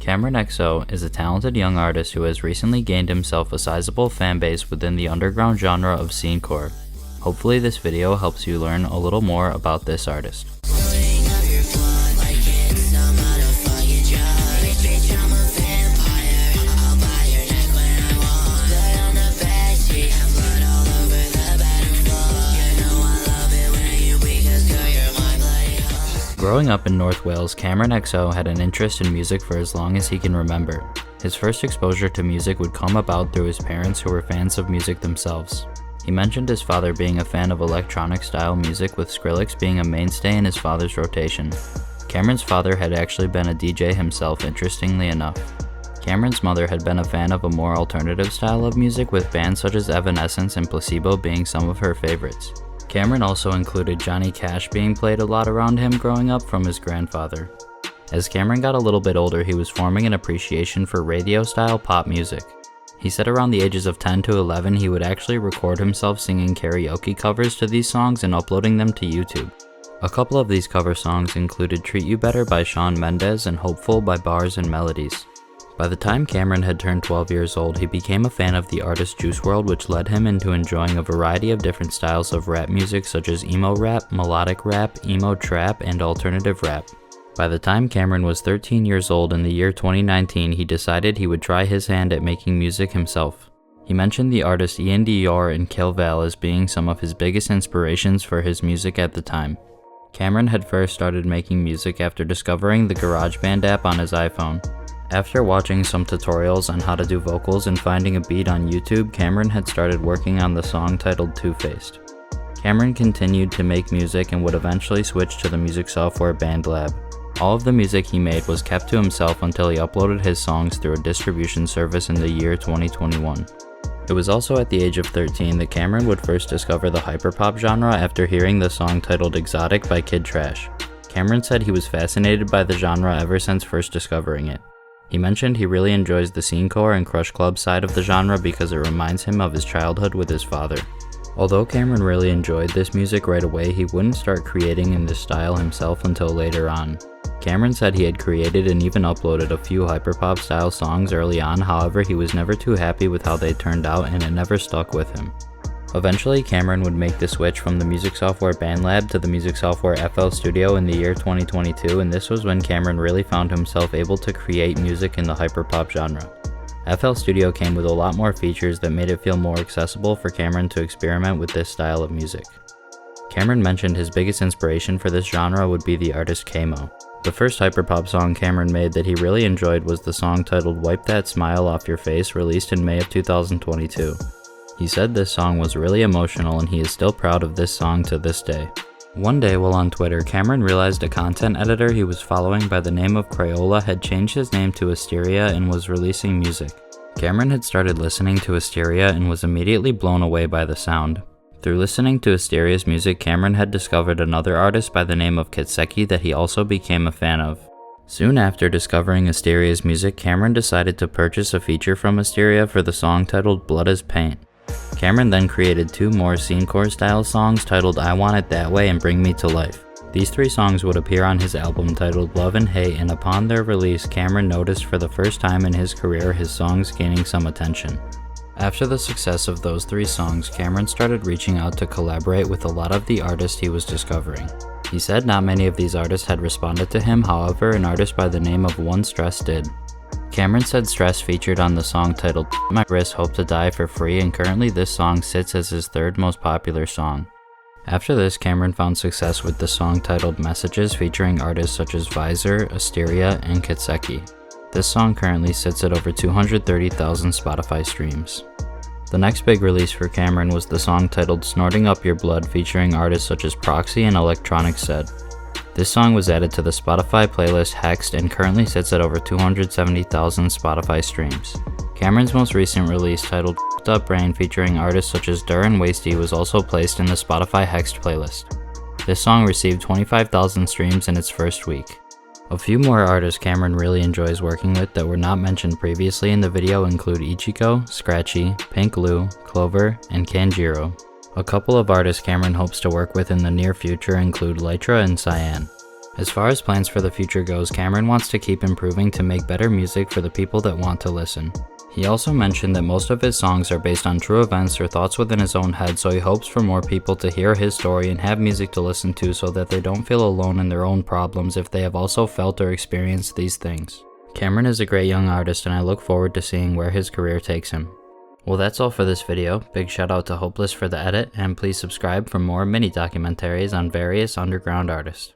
Kmrnxo is a talented young artist who has recently gained himself a sizable fanbase within the underground genre of scenecore. Hopefully this video helps you learn a little more about this artist. Growing up in North Wales, Kmrnxo had an interest in music for as long as he can remember. His first exposure to music would come about through his parents who were fans of music themselves. He mentioned his father being a fan of electronic style music, with Skrillex being a mainstay in his father's rotation. Cameron's father had actually been a DJ himself, interestingly enough. Cameron's mother had been a fan of a more alternative style of music, with bands such as Evanescence and Placebo being some of her favorites. Cameron also included Johnny Cash being played a lot around him growing up from his grandfather. As Cameron got a little bit older, he was forming an appreciation for radio-style pop music. He said around the ages of 10 to 11 he would actually record himself singing karaoke covers to these songs and uploading them to YouTube. A couple of these cover songs included Treat You Better by Shawn Mendes and Hopeful by Bars and Melodies. By the time Cameron had turned 12 years old, he became a fan of the artist Juice WRLD, which led him into enjoying a variety of different styles of rap music such as emo rap, melodic rap, emo trap, and alternative rap. By the time Cameron was 13 years old in the year 2019, he decided he would try his hand at making music himself. He mentioned the artists Ian Dior and Kilval as being some of his biggest inspirations for his music at the time. Cameron had first started making music after discovering the GarageBand app on his iPhone. After watching some tutorials on how to do vocals and finding a beat on YouTube, Cameron had started working on the song titled Two-Faced. Cameron continued to make music and would eventually switch to the music software BandLab. All of the music he made was kept to himself until he uploaded his songs through a distribution service in the year 2021. It was also at the age of 13 that Cameron would first discover the hyperpop genre after hearing the song titled Exotic by Kid Trash. Cameron said he was fascinated by the genre ever since first discovering it. He mentioned he really enjoys the scenecore and crush club side of the genre because it reminds him of his childhood with his father. Although Cameron really enjoyed this music right away, he wouldn't start creating in this style himself until later on. Cameron said he had created and even uploaded a few hyperpop style songs early on, however he was never too happy with how they turned out and it never stuck with him. Eventually, Cameron would make the switch from the music software BandLab to the music software FL Studio in the year 2022, and this was when Cameron really found himself able to create music in the hyperpop genre. FL Studio came with a lot more features that made it feel more accessible for Cameron to experiment with this style of music. Cameron mentioned his biggest inspiration for this genre would be the artist Kmrnxo. The first hyperpop song Cameron made that he really enjoyed was the song titled Wipe That Smile Off Your Face, released in May of 2022. He said this song was really emotional and he is still proud of this song to this day. One day while on Twitter, Cameron realized a content editor he was following by the name of Crayola had changed his name to Asteria and was releasing music. Cameron had started listening to Asteria and was immediately blown away by the sound. Through listening to Asteria's music, Cameron had discovered another artist by the name of Kmrnxo that he also became a fan of. Soon after discovering Asteria's music, Cameron decided to purchase a feature from Asteria for the song titled Blood is Paint. Cameron then created two more scenecore style songs titled I Want It That Way and Bring Me to Life. These three songs would appear on his album titled Love and Hate, and upon their release, Cameron noticed for the first time in his career his songs gaining some attention. After the success of those three songs, Cameron started reaching out to collaborate with a lot of the artists he was discovering. He said not many of these artists had responded to him, however, an artist by the name of One Stress did. Cameron said Stress featured on the song titled My Wrist Hope to Die for free, and currently this song sits as his third most popular song. After this, Cameron found success with the song titled Messages featuring artists such as Visor, Asteria, and Kmrnxo. This song currently sits at over 230,000 Spotify streams. The next big release for Cameron was the song titled Snorting Up Your Blood featuring artists such as Proxy and Kmrnxo. This song was added to the Spotify playlist Hexed and currently sits at over 270,000 Spotify streams. Cameron's most recent release titled F***ed Up Brain featuring artists such as Dur and Wasty was also placed in the Spotify Hexed playlist. This song received 25,000 streams in its first week. A few more artists Cameron really enjoys working with that were not mentioned previously in the video include Ichiko, Scratchy, Pink Lou, Clover, and Kanjiro. A couple of artists Cameron hopes to work with in the near future include Lytra and Cyan. As far as plans for the future goes, Kmrn wants to keep improving to make better music for the people that want to listen. He also mentioned that most of his songs are based on true events or thoughts within his own head, so he hopes for more people to hear his story and have music to listen to so that they don't feel alone in their own problems if they have also felt or experienced these things. Kmrn is a great young artist and I look forward to seeing where his career takes him. Well, that's all for this video. Big shout out to Hopeless for the edit, and please subscribe for more mini documentaries on various underground artists.